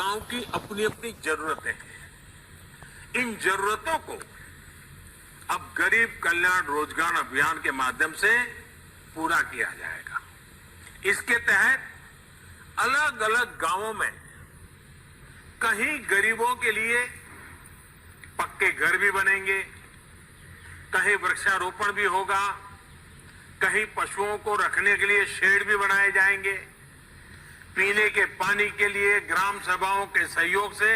गांव की अपनी अपनी जरूरतें हैं। इन जरूरतों को अब गरीब कल्याण रोजगार अभियान के माध्यम से पूरा किया जाएगा। इसके तहत अलग अलग गांवों में कहीं गरीबों के लिए पक्के घर भी बनेंगे, कहीं वृक्षारोपण भी होगा, कहीं पशुओं को रखने के लिए शेड भी बनाए जाएंगे। पीने के पानी के लिए ग्राम सभाओं के सहयोग से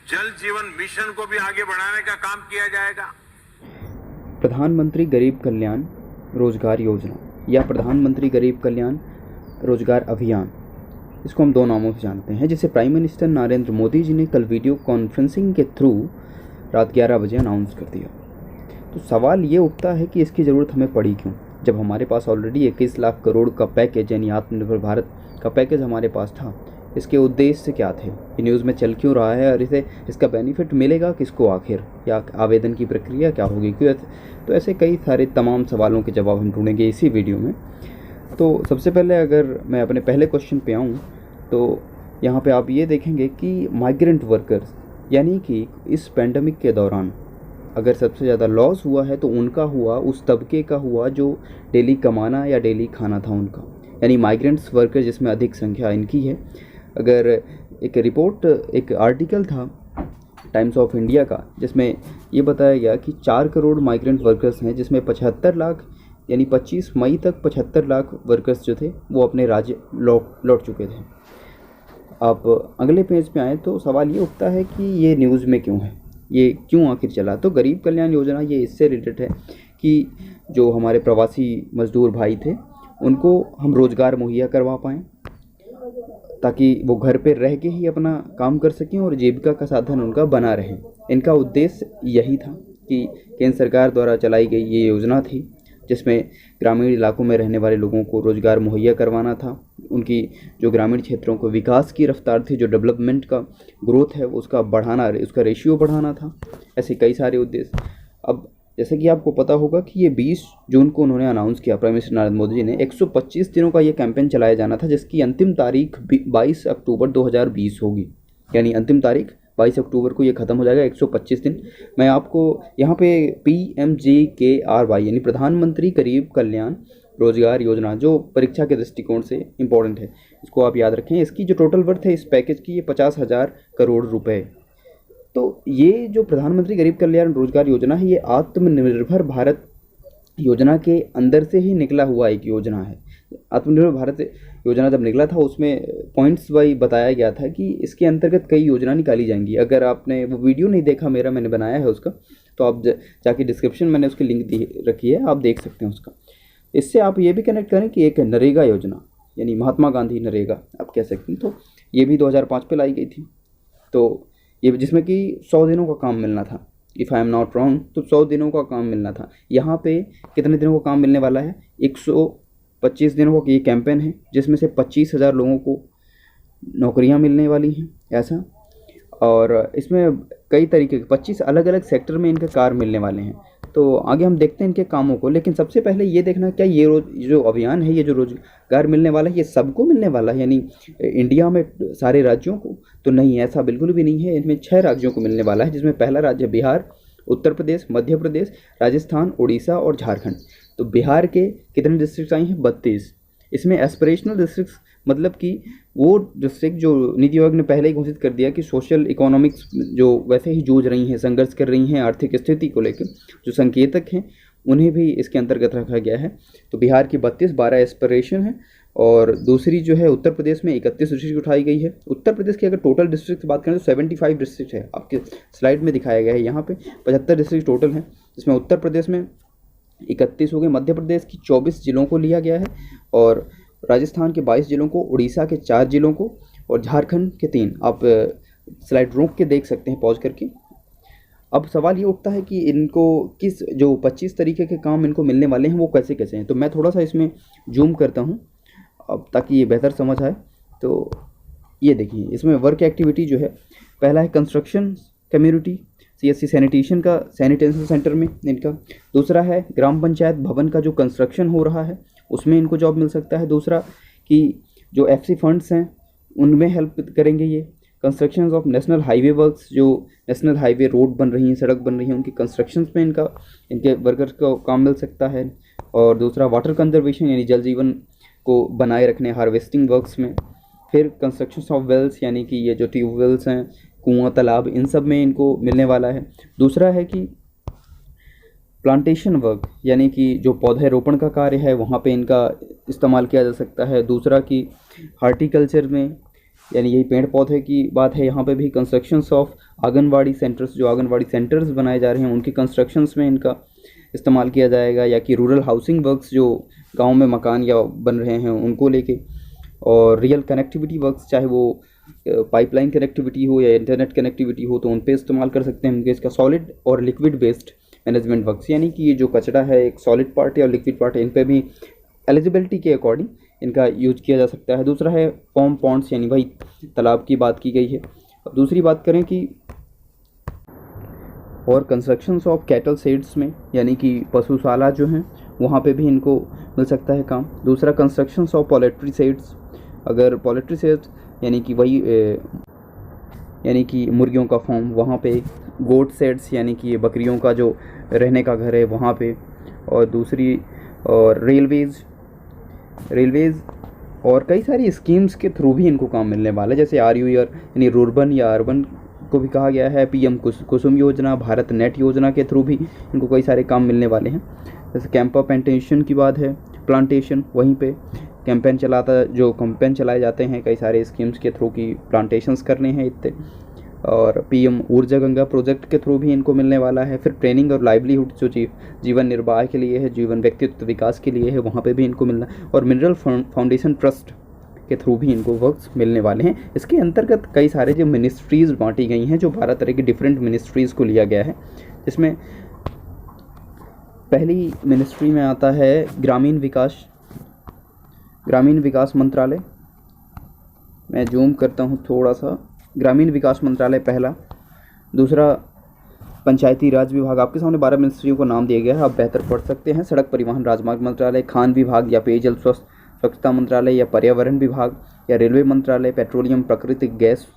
जल जीवन मिशन को भी आगे बढ़ाने का काम किया जाएगा। प्रधानमंत्री गरीब कल्याण रोजगार योजना या प्रधानमंत्री गरीब कल्याण रोजगार अभियान, इसको हम दो नामों से जानते हैं, जिसे प्राइम मिनिस्टर नरेंद्र मोदी जी ने कल वीडियो कॉन्फ्रेंसिंग के थ्रू रात 11 बजे अनाउंस कर दिया। तो सवाल ये उठता है कि इसकी ज़रूरत हमें पड़ी क्यों, जब हमारे पास ऑलरेडी 21 लाख करोड़ का पैकेज यानी आत्मनिर्भर भारत का पैकेज हमारे पास था। इसके उद्देश्य क्या थे, ये न्यूज़ में चल क्यों रहा है और इसका बेनिफिट मिलेगा किसको आखिर, या आवेदन की प्रक्रिया क्या होगी, क्यों। तो ऐसे कई सारे तमाम सवालों के जवाब हम ढूंढेंगे इसी वीडियो में। तो सबसे पहले अगर मैं अपने पहले क्वेश्चन पे आऊँ तो यहाँ पे आप ये देखेंगे कि माइग्रेंट वर्कर्स यानी कि इस पेंडेमिक के दौरान अगर सबसे ज़्यादा लॉस हुआ है तो उनका हुआ, उस तबके का हुआ जो डेली कमाना या डेली खाना था उनका, यानी माइग्रेंट्स वर्कर जिसमें अधिक संख्या इनकी है। अगर एक रिपोर्ट, एक आर्टिकल था टाइम्स ऑफ इंडिया का, जिसमें ये बताया गया कि 4 करोड़ माइग्रेंट वर्कर्स हैं, जिसमें 75 लाख यानी 25 मई तक 75 लाख वर्कर्स जो थे वो अपने राज्य लौट चुके थे। आप अगले पेज पे आएँ तो सवाल ये उठता है कि ये न्यूज़ में क्यों है, ये क्यों आखिर चला। तो गरीब कल्याण योजना ये इससे रिलेटेड है कि जो हमारे प्रवासी मजदूर भाई थे उनको हम रोज़गार मुहैया करवा पाएँ, ताकि वो घर पे रह के ही अपना काम कर सकें और जीविका का साधन उनका बना रहे। इनका उद्देश्य यही था कि केंद्र सरकार द्वारा चलाई गई ये योजना थी, जिसमें ग्रामीण इलाकों में रहने वाले लोगों को रोज़गार मुहैया करवाना था। उनकी जो ग्रामीण क्षेत्रों को विकास की रफ्तार थी, जो डेवलपमेंट का ग्रोथ है उसका बढ़ाना, उसका रेशियो बढ़ाना था। ऐसे कई सारे उद्देश्य। अब जैसे कि आपको पता होगा कि ये 20 जून को उन्होंने अनाउंस किया, प्राइम मिनिस्टर नरेंद्र मोदी जी ने 125 दिनों का ये कैंपेन चलाया जाना था, जिसकी अंतिम तारीख 22 अक्टूबर 2020 होगी। यानी अंतिम तारीख 22 अक्टूबर को ये ख़त्म हो जाएगा, 125 दिन। मैं आपको यहाँ पे PMGKRY यानी प्रधानमंत्री गरीब कल्याण रोजगार योजना, जो परीक्षा के दृष्टिकोण से इम्पोर्टेंट है, इसको आप याद रखें। इसकी जो टोटल वर्थ है इस पैकेज की, ये 50,000 करोड़ रुपए। तो ये जो प्रधानमंत्री गरीब कल्याण रोजगार योजना है, ये आत्मनिर्भर भारत योजना के अंदर से ही निकला हुआ एक योजना है। आत्मनिर्भर भारत योजना जब निकला था उसमें पॉइंट्स वाइज बताया गया था कि इसके अंतर्गत कई योजना निकाली जाएंगी। अगर आपने वो वीडियो नहीं देखा, मैंने बनाया है उसका, तो आप जाके डिस्क्रिप्शन मैंने उसकी लिंक दी रखी है, आप देख सकते हैं उसका। इससे आप ये भी कनेक्ट करें कि एक नरेगा योजना यानी महात्मा गांधी नरेगा आप कह सकते हैं, तो ये भी 2005 पे लाई गई थी। तो ये जिसमें कि 100 दिनों का काम मिलना था, if I am not wrong, तो 100 दिनों का काम मिलना था। यहाँ पे कितने दिनों का काम मिलने वाला है, 125 दिनों का ये कैंपेन है, जिसमें से 25,000 लोगों को नौकरियाँ मिलने वाली हैं ऐसा। और इसमें कई तरीके के 25 अलग अलग सेक्टर में इनके कार्य मिलने वाले हैं। तो आगे हम देखते हैं इनके कामों को, लेकिन सबसे पहले ये देखना क्या ये जो अभियान है, ये जो रोजगार मिलने वाला है, ये सबको मिलने वाला है, यानी इंडिया में सारे राज्यों को तो नहीं, ऐसा बिल्कुल भी नहीं है। इनमें 6 राज्यों को मिलने वाला है, जिसमें पहला राज्य बिहार, उत्तर प्रदेश, मध्य प्रदेश, राजस्थान, उड़ीसा और झारखंड। तो बिहार के कितने डिस्ट्रिक्ट आई हैं, 32। इसमें एस्पिरेशनल डिस्ट्रिक्ट मतलब कि वो डिस्ट्रिक्ट जो नीति आयोग ने पहले ही घोषित कर दिया कि सोशल इकोनॉमिक्स जो वैसे ही जूझ रही हैं, संघर्ष कर रही हैं आर्थिक स्थिति को लेकर, जो संकेतक हैं उन्हें भी इसके अंतर्गत रखा गया है। तो बिहार की 32, 12 एस्पिरेशन है, और दूसरी जो है उत्तर प्रदेश में 31 डिस्ट्रिक्ट उठाई गई है। उत्तर प्रदेश की अगर टोटल डिस्ट्रिक्ट की बात करें तो 75 डिस्ट्रिक्ट है, आपके स्लाइड में दिखाया गया है। यहाँ पे 75 डिस्ट्रिक्ट टोटल हैं, जिसमें उत्तर प्रदेश में 31 हो गए, मध्य प्रदेश की 24 जिलों को लिया गया है, और राजस्थान के 22 जिलों को, उड़ीसा के 4 जिलों को, और झारखंड के 3। आप स्लाइड रोक के देख सकते हैं पॉज करके। अब सवाल ये उठता है कि इनको किस जो 25 तरीके के काम इनको मिलने वाले हैं वो कैसे कैसे हैं। तो मैं थोड़ा सा इसमें जूम करता हूँ अब ताकि ये बेहतर समझ आए। तो ये देखिए, इसमें वर्क एक्टिविटी जो है, पहला है कंस्ट्रक्शन कम्युनिटी CSC सैनिटेशन का, सैनिटेशन सेंटर में इनका। दूसरा है ग्राम पंचायत भवन का जो कंस्ट्रक्शन हो रहा है उसमें इनको जॉब मिल सकता है। दूसरा कि जो FC फंड्स हैं उनमें हेल्प करेंगे ये। Construction of national highway works, जो नेशनल हाईवे रोड बन रही हैं, सड़क बन रही हैं, उनकी कंस्ट्रक्शंस में इनके वर्कर्स को काम मिल सकता है। और दूसरा वाटर कंजर्वेशन यानी जल जीवन को बनाए रखने, हार्वेस्टिंग वर्क्स में। फिर कंस्ट्रक्शन ऑफ वेल्स यानी कि ये जो ट्यूबवेल्स हैं, कुआं, तालाब, इन सब में इनको मिलने वाला है। दूसरा है कि प्लांटेशन वर्क यानी कि जो पौधे रोपण का कार्य है वहाँ पे इनका इस्तेमाल किया जा सकता है। दूसरा कि हार्टिकल्चर में यानी यही पेड़ पौधे की बात है, यहाँ पे भी कंस्ट्रक्शंस ऑफ आंगनवाड़ी सेंटर्स, जो आंगनवाड़ी सेंटर्स बनाए जा रहे हैं उनकी कंस्ट्रक्शंस में इनका इस्तेमाल किया जाएगा। या कि रूरल हाउसिंग वर्क्स, जो गाँव में मकान या बन रहे हैं उनको लेके। और रियल कनेक्टिविटी वर्क्स, चाहे वो पाइपलाइन कनेक्टिविटी हो या इंटरनेट कनेक्टिविटी हो, तो उन पे इस्तेमाल कर सकते हैं। इसका सॉलिड और लिक्विड वेस्ट मैनेजमेंट वर्क्स यानी कि ये जो कचरा है, एक सॉलिड पार्ट है और लिक्विड पार्ट है, इन पे भी एलिजिबिलिटी के अकॉर्डिंग इनका यूज किया जा सकता है। दूसरा है फॉर्म पॉन्ड्स यानी भाई तालाब की बात की गई है। अब दूसरी बात करें कि और कंस्ट्रक्शंस ऑफ कैटल शेड्स में यानी कि पशुशाला जो हैं वहाँ पे भी इनको मिल सकता है काम। दूसरा कंस्ट्रक्शंस ऑफ पोल्ट्री शेड्स, अगर पोल्ट्री शेड्स यानी कि वही यानी कि मुर्गियों का फार्म, वहाँ पे गोट शेड्स यानी कि ये बकरियों का जो रहने का घर है वहाँ पे। और दूसरी और रेलवेज़ और कई सारी स्कीम्स के थ्रू भी इनको काम मिलने वाला है, जैसे RUR यानी रूरबन या अर्बन को भी कहा गया है। PM कुसुम योजना, भारत नेट योजना के थ्रू भी इनको कई सारे काम मिलने वाले हैं। जैसे कैंप ऑफ प्लांटेशन की बात है, प्लांटेशन, वहीं पे कैंपेन चलाए जाते हैं कई सारे स्कीम्स के थ्रू की प्लांटेशंस करने हैं इतने। और PM ऊर्जा गंगा प्रोजेक्ट के थ्रू भी इनको मिलने वाला है। फिर ट्रेनिंग और लाइवलीहुड जो जीवन निर्वाह के लिए है, जीवन व्यक्तित्व विकास के लिए है, वहाँ पे भी इनको मिलना। और मिनरल फाउंडेशन ट्रस्ट के थ्रू भी इनको वर्क्स मिलने वाले हैं। इसके अंतर्गत कई सारे जो मिनिस्ट्रीज़ बांटी गई हैं, जो 12 तरह की डिफरेंट मिनिस्ट्रीज़ को लिया गया है, जिसमें पहली मिनिस्ट्री में आता है ग्रामीण विकास मंत्रालय। मैं जूम करता हूँ थोड़ा सा। ग्रामीण विकास मंत्रालय पहला। दूसरा पंचायती राज विभाग, आपके सामने 12 मिनिस्ट्रियों को नाम दिया गया है, आप बेहतर पढ़ सकते हैं। सड़क परिवहन राजमार्ग मंत्रालय, खान विभाग या पेयजल स्वच्छता मंत्रालय या पर्यावरण विभाग या रेलवे मंत्रालय, पेट्रोलियम प्राकृतिक गैस,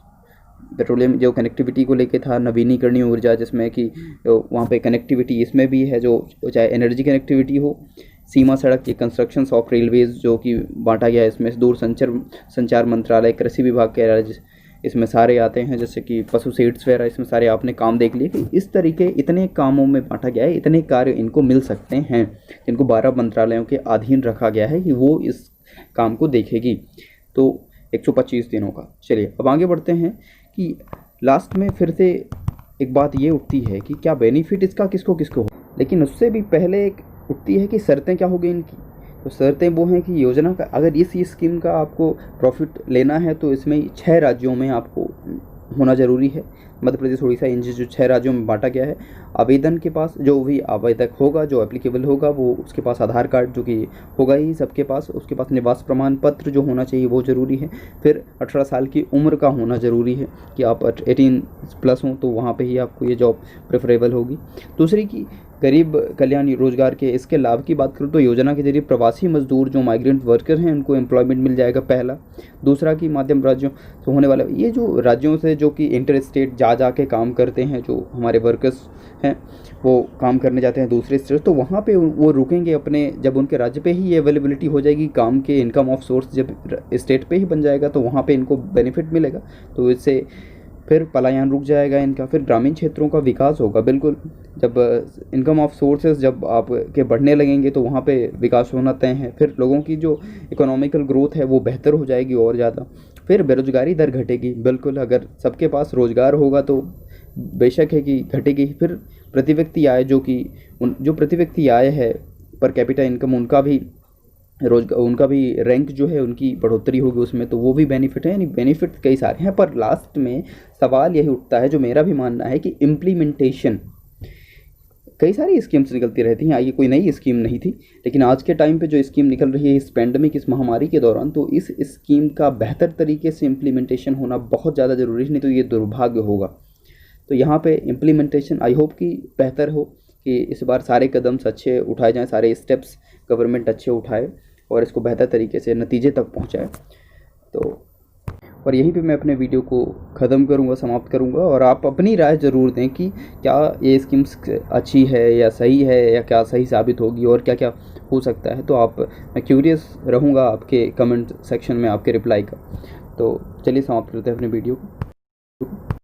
पेट्रोलियम जो कनेक्टिविटी को लेके था, नवीनीकरणीय ऊर्जा जिसमें कि वहाँ पे कनेक्टिविटी इसमें भी है, जो चाहे एनर्जी कनेक्टिविटी हो, सीमा सड़क की कंस्ट्रक्शंस ऑफ रेलवेज़ जो कि बांटा गया है इसमें। दूर संचार मंत्रालय, कृषि विभाग के राज्य इसमें सारे आते हैं, जैसे कि पशु सीड्स वगैरह, इसमें सारे आपने काम देख लिए कि इस तरीके इतने कामों में बांटा गया है, इतने कार्य इनको मिल सकते हैं जिनको 12 मंत्रालयों के अधीन रखा गया है कि वो इस काम को देखेगी। तो 125 दिनों का। चलिए अब आगे बढ़ते हैं कि लास्ट में फिर से एक बात ये उठती है कि क्या बेनिफिट इसका किसको किसको हो, लेकिन उससे भी पहले एक उठती है कि शर्तें क्या होगी इनकी। तो शर्तें वो हैं कि योजना का अगर इस स्कीम का आपको प्रॉफिट लेना है तो इसमें 6 राज्यों में आपको होना ज़रूरी है। मध्य प्रदेश, उड़ीसा, इन जो 6 राज्यों में बांटा गया है। आवेदन के पास जो भी आवेदक होगा, जो एप्लीकेबल होगा, वो उसके पास आधार कार्ड जो कि होगा ही सबके पास, उसके पास निवास प्रमाण पत्र जो होना चाहिए वो ज़रूरी है। फिर 18 साल की उम्र का होना ज़रूरी है कि आप 18+ हों, तो वहाँ पे ही आपको ये जॉब प्रेफरेबल होगी। दूसरी की गरीब कल्याण रोजगार के इसके लाभ की बात करूँ तो योजना के जरिए प्रवासी मजदूर जो माइग्रेंट वर्कर हैं उनको एम्प्लॉयमेंट मिल जाएगा, पहला। दूसरा कि माध्यम राज्यों से होने वाला, ये जो राज्यों से जो कि इंटर स्टेट जा के काम करते हैं, जो हमारे वर्कर्स हैं वो काम करने जाते हैं दूसरे स्टेट, तो वहाँ पे वो रुकेंगे अपने, जब उनके राज्य पे ही ये अवेलेबिलिटी हो जाएगी काम के, इनकम ऑफ सोर्स जब स्टेट पे ही बन जाएगा तो वहाँ पे इनको बेनिफिट मिलेगा। तो इससे फिर पलायन रुक जाएगा इनका। फिर ग्रामीण क्षेत्रों का विकास होगा, बिल्कुल। जब इनकम ऑफ सोर्सेज जब आपके बढ़ने लगेंगे तो वहाँ पे विकास होना तय है। फिर लोगों की जो इकोनॉमिकल ग्रोथ है वो बेहतर हो जाएगी और ज़्यादा। फिर बेरोजगारी दर घटेगी, बिल्कुल। अगर सबके पास रोज़गार होगा तो बेशक है कि घटेगी। फिर प्रति व्यक्ति आय जो प्रति व्यक्ति आय है, पर कैपिटा इनकम, उनका भी रैंक जो है उनकी बढ़ोतरी होगी उसमें, तो वो भी बेनिफिट है। यानी बेनिफिट कई सारे हैं, पर लास्ट में सवाल यही उठता है, जो मेरा भी मानना है, कि इम्प्लीमेंटेशन। कई सारी स्कीम्स निकलती रहती हैं, ये कोई नई स्कीम नहीं थी, लेकिन आज के टाइम पे जो स्कीम निकल रही है इस पैंडमिक, इस महामारी के दौरान, तो इस स्कीम का बेहतर तरीके से इम्प्लीमेंटेशन होना बहुत ज़्यादा ज़रूरी है, नहीं तो ये दुर्भाग्य होगा। तो यहाँ पे इम्प्लीमेंटेशन आई होप कि बेहतर हो, कि इस बार सारे कदम अच्छे उठाए जाएँ, सारे स्टेप्स गवर्नमेंट अच्छे उठाए और इसको बेहतर तरीके से नतीजे तक पहुँचाए। तो और यहीं पे मैं अपने वीडियो को ख़त्म करूँगा, समाप्त करूँगा। और आप अपनी राय ज़रूर दें कि क्या ये स्कीम्स अच्छी है या सही है, या क्या सही साबित होगी और क्या क्या हो सकता है। तो मैं क्यूरियस रहूँगा आपके कमेंट सेक्शन में आपके रिप्लाई का। तो चलिए समाप्त करते हैं अपने वीडियो को।